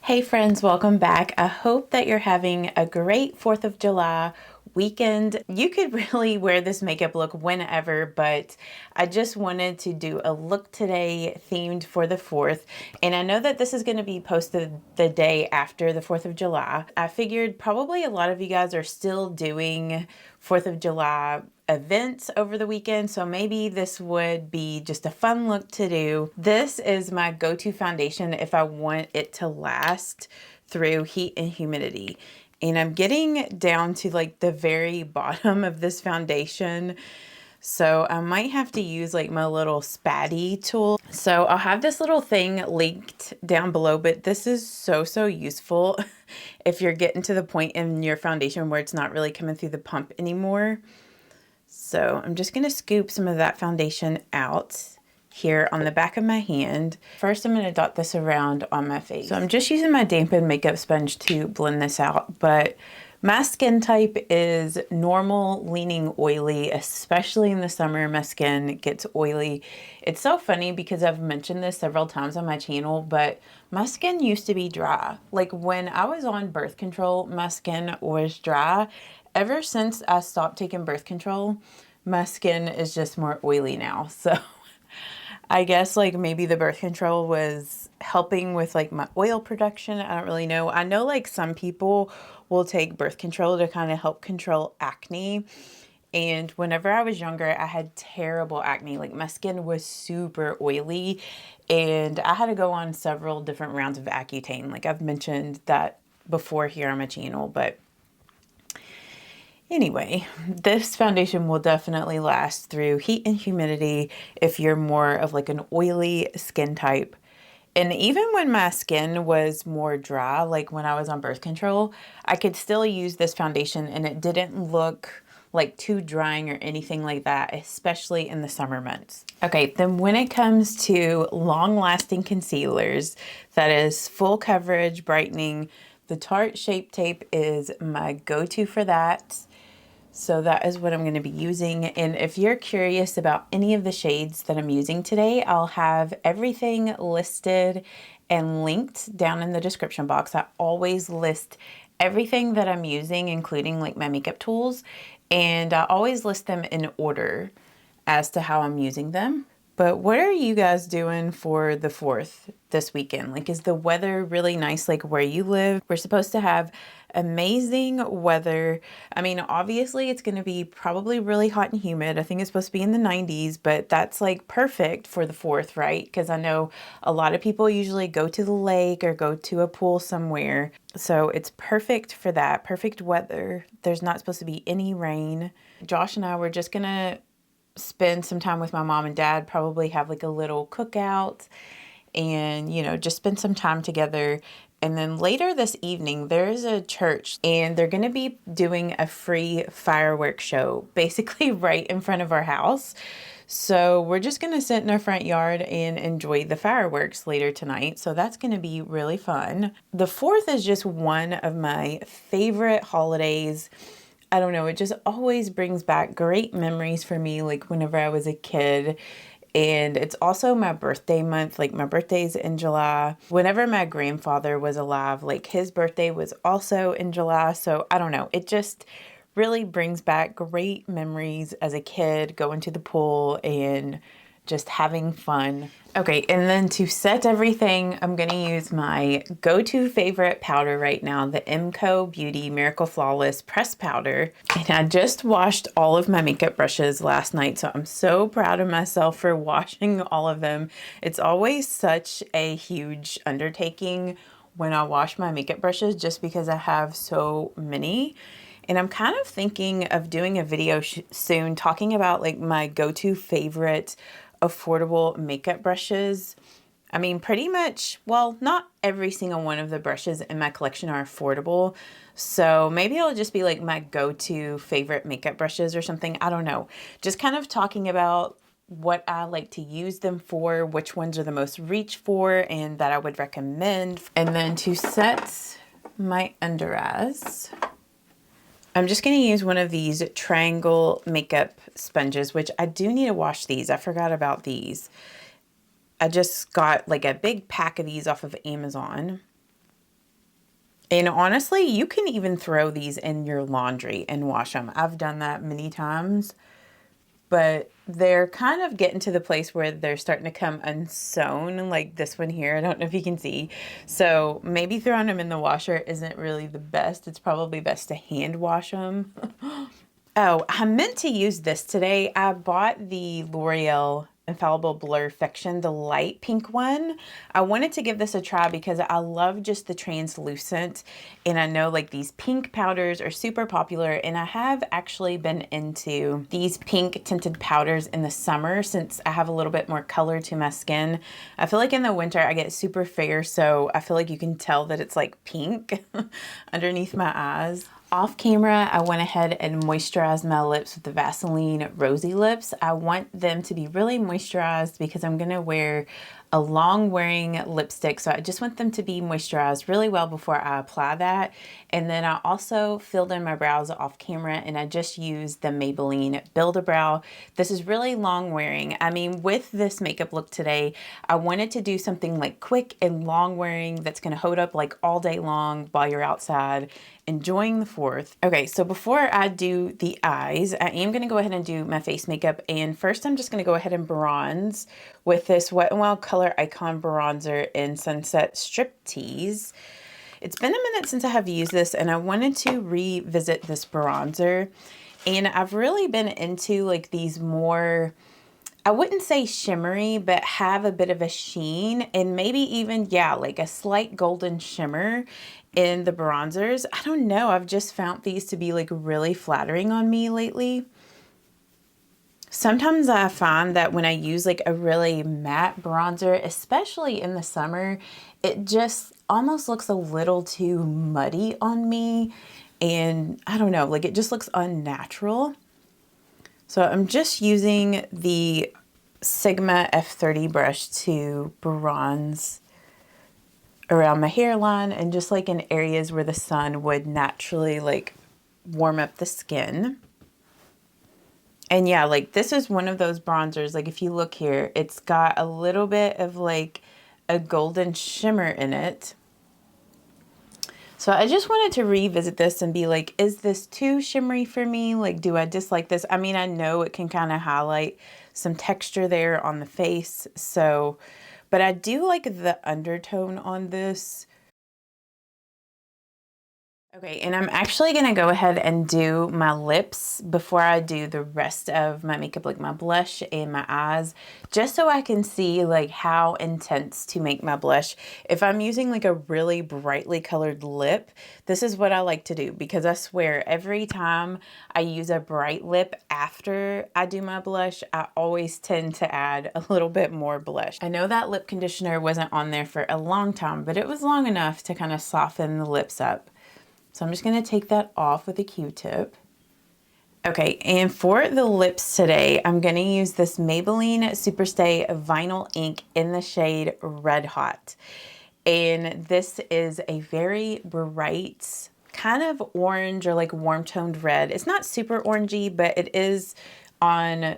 Hey friends, welcome back. I hope that you're having a great 4th of July weekend. You could really wear this makeup look whenever, but I just wanted to do a look today themed for the 4th. And I know that this is going to be posted the day after the 4th of July. I figured probably a lot of you guys are still doing 4th of July events over the weekend, so maybe this would be just a fun look to do. This is my go-to foundation if I want it to last through heat and humidity. And I'm getting down to like the very bottom of this foundation, so I might have to use like my little spatty tool. So I'll have this little thing linked down below, but this is so useful if you're getting to the point in your foundation where it's not really coming through the pump anymore. So I'm just going to scoop some of that foundation out here on the back of my hand. First, I'm going to dot this around on my face. So I'm just using my dampened makeup sponge to blend this out, but my skin type is normal, leaning oily, especially in the summer. My skin gets oily. It's so funny because I've mentioned this several times on my channel, but my skin used to be dry. Like when I was on birth control, my skin was dry. Ever since I stopped taking birth control, my skin is just more oily now. So I guess like maybe the birth control was helping with like my oil production. I don't really know. I know like some people will take birth control to kind of help control acne. And whenever I was younger, I had terrible acne. Like my skin was super oily and I had to go on several different rounds of Accutane. Like I've mentioned that before here on my channel, but anyway, this foundation will definitely last through heat and humidity if you're more of like an oily skin type. And even when my skin was more dry, like when I was on birth control, I could still use this foundation and it didn't look like too drying or anything like that, especially in the summer months. Okay, then when it comes to long-lasting concealers, that is full coverage, brightening, the Tarte Shape Tape is my go-to for that. So that is what I'm going to be using. And if you're curious about any of the shades that I'm using today, I'll have everything listed and linked down in the description box. I always list everything that I'm using, including like my makeup tools, and I always list them in order as to how I'm using them. But what are you guys doing for the 4th this weekend? Like, is the weather really nice like where you live? We're supposed to have amazing weather. I mean, obviously it's going to be probably really hot and humid. I think it's supposed to be in the 90s, but that's like perfect for the 4th, right? Because I know a lot of people usually go to the lake or go to a pool somewhere. So it's perfect for that, perfect weather. There's not supposed to be any rain. Josh and I were just going to spend some time with my mom and dad, probably have like a little cookout and, you know, just spend some time together. And then later this evening, there's a church and they're going to be doing a free fireworks show, basically right in front of our house. So we're just going to sit in our front yard and enjoy the fireworks later tonight. So that's going to be really fun. The 4th is just one of my favorite holidays. I don't know, it just always brings back great memories for me, like whenever I was a kid. And it's also my birthday month, like my birthday's in July. Whenever my grandfather was alive, like his birthday was also in July. So I don't know, it just really brings back great memories as a kid, going to the pool and just having fun. Okay, and then to set everything, I'm going to use my go-to favorite powder right now, the MCO Beauty Miracle Flawless Press Powder. And I just washed all of my makeup brushes last night, so I'm so proud of myself for washing all of them. It's always such a huge undertaking when I wash my makeup brushes just because I have so many. And I'm kind of thinking of doing a video soon talking about like my go-to favorite affordable makeup brushes. I mean, pretty much, well, not every single one of the brushes in my collection are affordable. So maybe it'll just be like my go-to favorite makeup brushes or something. I don't know. Just kind of talking about what I like to use them for, which ones are the most reach for and that I would recommend. And then to set my under eyes, I'm just going to use one of these triangle makeup sponges, which I do need to wash these. I forgot about these. I just got like a big pack of these off of Amazon. And honestly, you can even throw these in your laundry and wash them. I've done that many times, but they're kind of getting to the place where they're starting to come unsewn, like this one here. I don't know if you can see. So maybe throwing them in the washer isn't really the best. It's probably best to hand wash them. Oh, I meant to use this today. I bought the L'Oreal Infallible Blur Fiction, the light pink one. I wanted to give this a try because I love just the translucent, and I know like these pink powders are super popular, and I have actually been into these pink tinted powders in the summer since I have a little bit more color to my skin. I feel like in the winter I get super fair, so I feel like you can tell that it's like pink underneath my eyes. Off camera, I went ahead and moisturized my lips with the Vaseline Rosy Lips. I want them to be really moisturized because I'm going to wear a long wearing lipstick. So I just want them to be moisturized really well before I apply that. And then I also filled in my brows off camera, and I just used the Maybelline Build-A-Brow. This is really long wearing. I mean, with this makeup look today, I wanted to do something like quick and long wearing that's going to hold up like all day long while you're outside enjoying the 4th. Okay, so before I do the eyes, I am going to go ahead and do my face makeup. And first I'm just going to go ahead and bronze with this Wet n Wild Color Icon Bronzer in Sunset Striptease. It's been a minute since I have used this, and I wanted to revisit this bronzer. And I've really been into like these more, I wouldn't say shimmery, but have a bit of a sheen, and maybe even, yeah, like a slight golden shimmer in the bronzers. I don't know. I've just found these to be like really flattering on me lately. Sometimes I find that when I use like a really matte bronzer, especially in the summer, it just almost looks a little too muddy on me. And I don't know, like it just looks unnatural. So I'm just using the Sigma F30 brush to bronze around my hairline and just like in areas where the sun would naturally like warm up the skin. And yeah, like this is one of those bronzers, like if you look here, it's got a little bit of like a golden shimmer in it. So I just wanted to revisit this and be like, is this too shimmery for me? Like, do I dislike this? I mean, I know it can kind of highlight some texture there on the face. So, but I do like the undertone on this. Okay, and I'm actually gonna go ahead and do my lips before I do the rest of my makeup, like my blush and my eyes, just so I can see like how intense to make my blush. If I'm using like a really brightly colored lip, this is what I like to do, because I swear every time I use a bright lip after I do my blush, I always tend to add a little bit more blush. I know that lip conditioner wasn't on there for a long time, but it was long enough to kind of soften the lips up. So I'm just going to take that off with a Q-tip. Okay, and for the lips today, I'm going to use this Maybelline Superstay Vinyl Ink in the shade Red Hot. And this is a very bright, kind of orange or like warm toned red. It's not super orangey, but it is on,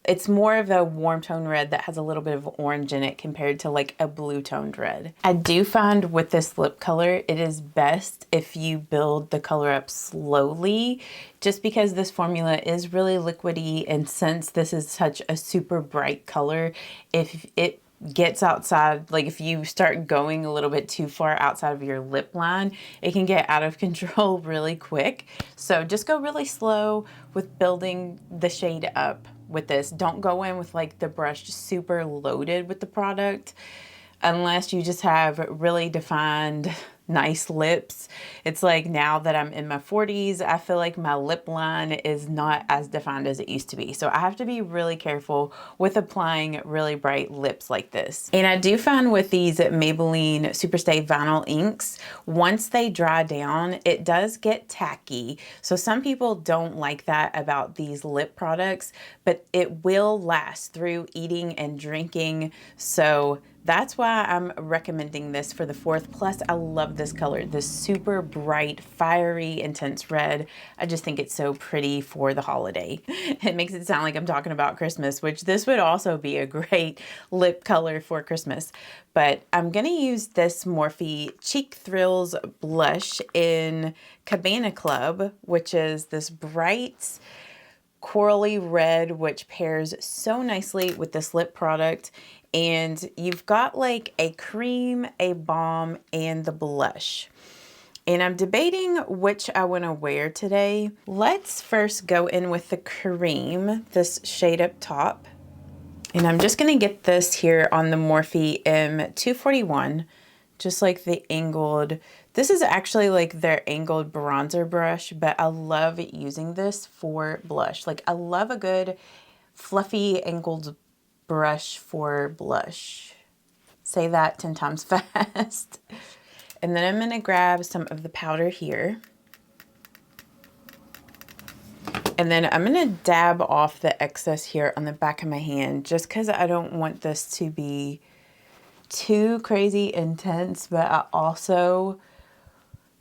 it's more of a warm tone red that has a little bit of orange in it compared to like a blue toned red. I do find with this lip color, it is best if you build the color up slowly, just because this formula is really liquidy, and since this is such a super bright color, if it gets outside, like if you start going a little bit too far outside of your lip line, it can get out of control really quick. So just go really slow with building the shade up with this. Don't go in with like the brush super loaded with the product unless you just have really defined nice lips. It's like now that I'm in my 40s, I feel like my lip line is not as defined as it used to be. So I have to be really careful with applying really bright lips like this. And I do find with these Maybelline Superstay Vinyl Inks, once they dry down, it does get tacky. So some people don't like that about these lip products, but it will last through eating and drinking. So That's why I'm recommending this for the 4th. Plus, I love this color, this super bright, fiery, intense red. I just think it's so pretty for the holiday. It makes it sound like I'm talking about Christmas, which this would also be a great lip color for Christmas. But I'm gonna use this Morphe Cheek Thrills blush in Cabana Club, which is this bright, corally red, which pairs so nicely with this lip product. And you've got like a cream, a balm, and the blush. And I'm debating which I want to wear today. Let's first go in with the cream, this shade up top. And I'm just going to get this here on the Morphe M241, just like the angled. This is actually like their angled bronzer brush, but I love using this for blush. Like I love a good fluffy angled brush for blush. Say that 10 times fast. And then I'm going to grab some of the powder here. And then I'm going to dab off the excess here on the back of my hand, just because I don't want this to be too crazy intense, but I also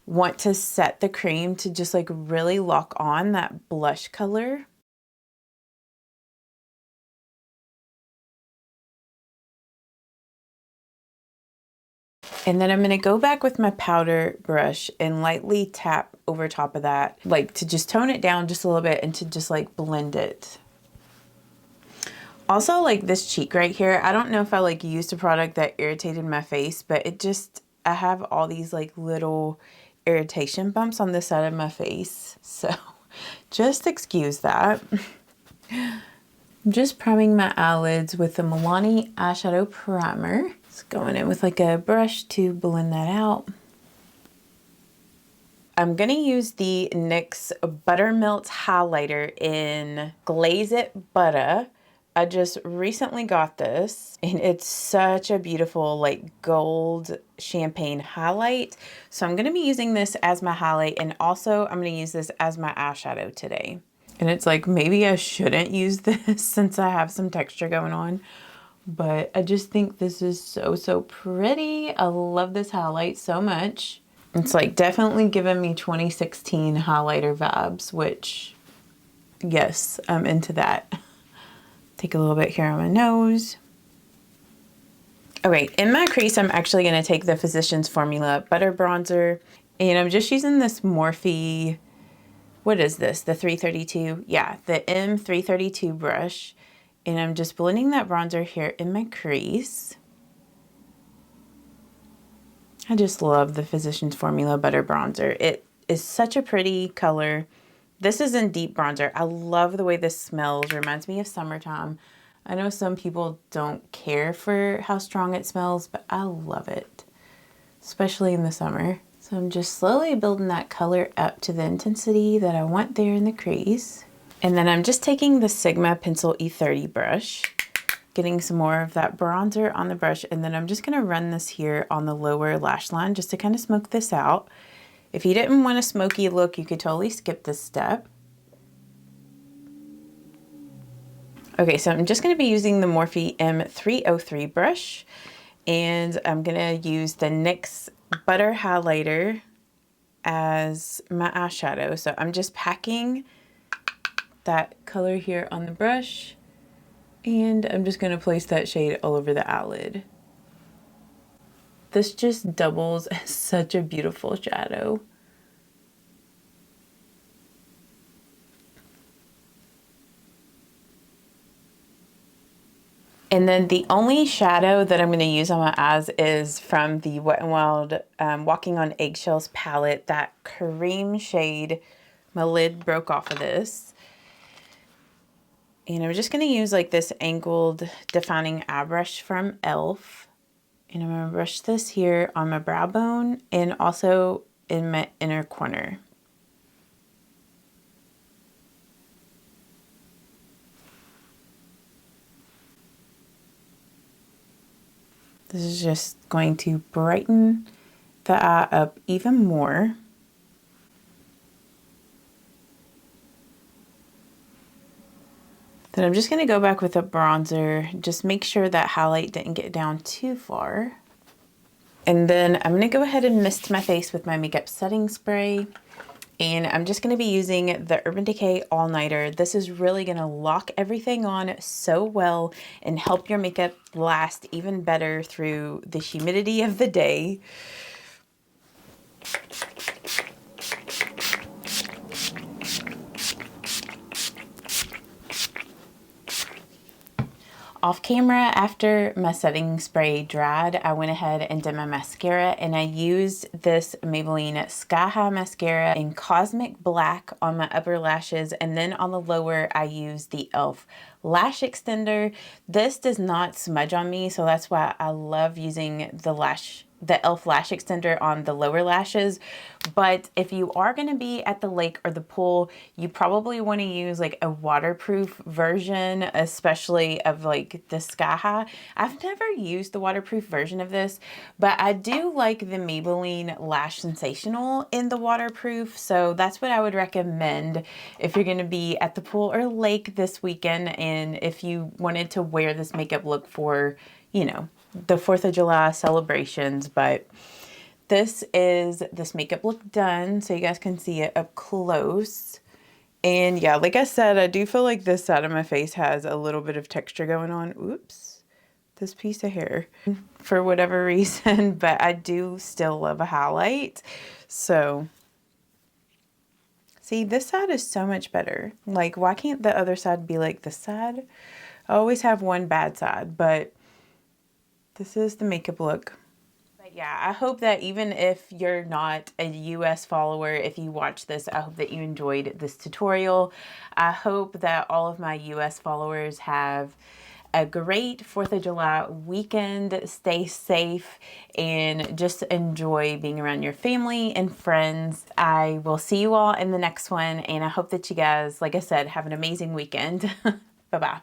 want to set the cream to just like really lock on that blush color. And then I'm going to go back with my powder brush and lightly tap over top of that, like to just tone it down just a little bit and to just like blend it. Also, like this cheek right here, I don't know if I like used a product that irritated my face, but it just, I have all these like little irritation bumps on the side of my face. So just excuse that. I'm just priming my eyelids with the Milani eyeshadow primer. Just going in with like a brush to blend that out. I'm gonna use the NYX Buttermelt highlighter in Glaze It Butter. I just recently got this and it's such a beautiful like gold champagne highlight. So I'm gonna be using this as my highlight, and also I'm gonna use this as my eyeshadow today. And it's like, maybe I shouldn't use this since I have some texture going on, but I just think this is so, so pretty. I love this highlight so much. It's like definitely giving me 2016 highlighter vibes, which yes, I'm into that. Take a little bit here on my nose. Okay, in my crease, I'm actually gonna take the Physicians Formula Butter Bronzer, and I'm just using this Morphe, what is this, the 332? Yeah, the M332 brush. And I'm just blending that bronzer here in my crease. I just love the Physicians Formula Butter Bronzer. It is such a pretty color. This is in deep bronzer. I love the way this smells. Reminds me of summertime. I know some people don't care for how strong it smells, but I love it, especially in the summer. So I'm just slowly building that color up to the intensity that I want there in the crease. And then I'm just taking the Sigma Pencil E30 brush, getting some more of that bronzer on the brush, and then I'm just gonna run this here on the lower lash line just to kind of smoke this out. If you didn't want a smoky look, you could totally skip this step. Okay, so I'm just gonna be using the Morphe M303 brush, and I'm gonna use the NYX Butter Highlighter as my eyeshadow. So I'm just packing that color here on the brush, and I'm just going to place that shade all over the eyelid. This just doubles as such a beautiful shadow. And then the only shadow that I'm going to use on my eyes is from the Wet n Wild Walking on Eggshells palette, that cream shade. My lid broke off of this. And I'm just going to use like this angled defining eye brush from e.l.f. And I'm going to brush this here on my brow bone and also in my inner corner. This is just going to brighten the eye up even more. Then I'm just going to go back with a bronzer. Just make sure that highlight didn't get down too far. And then I'm going to go ahead and mist my face with my makeup setting spray. And I'm just going to be using the Urban Decay All Nighter. This is really going to lock everything on so well and help your makeup last even better through the humidity of the day. Off camera, after my setting spray dried, I went ahead and did my mascara, and I used this Maybelline Sky High Mascara in Cosmic Black on my upper lashes, and then on the lower I used the e.l.f. Lash Extender. This does not smudge on me, so that's why I love using the e.l.f. Lash Extender on the lower lashes. But if you are going to be at the lake or the pool, you probably want to use like a waterproof version, especially of like the Sky High. I've never used the waterproof version of this, but I do like the Maybelline Lash Sensational in the waterproof, so that's what I would recommend if you're going to be at the pool or lake this weekend, and if you wanted to wear this makeup look for, you know, the 4th of July celebrations. But this is this makeup look done, so you guys can see it up close. And yeah, like I said, I do feel like this side of my face has a little bit of texture going on. Oops, this piece of hair for whatever reason, but I do still love a highlight. So see, this side is so much better. Like, why can't the other side be like this side? I always have one bad side, but this is the makeup look. But yeah, I hope that even if you're not a US follower, if you watch this, I hope that you enjoyed this tutorial. I hope that all of my US followers have a great 4th of July weekend. Stay safe and just enjoy being around your family and friends. I will see you all in the next one, and I hope that you guys, like I said, have an amazing weekend. Bye-bye.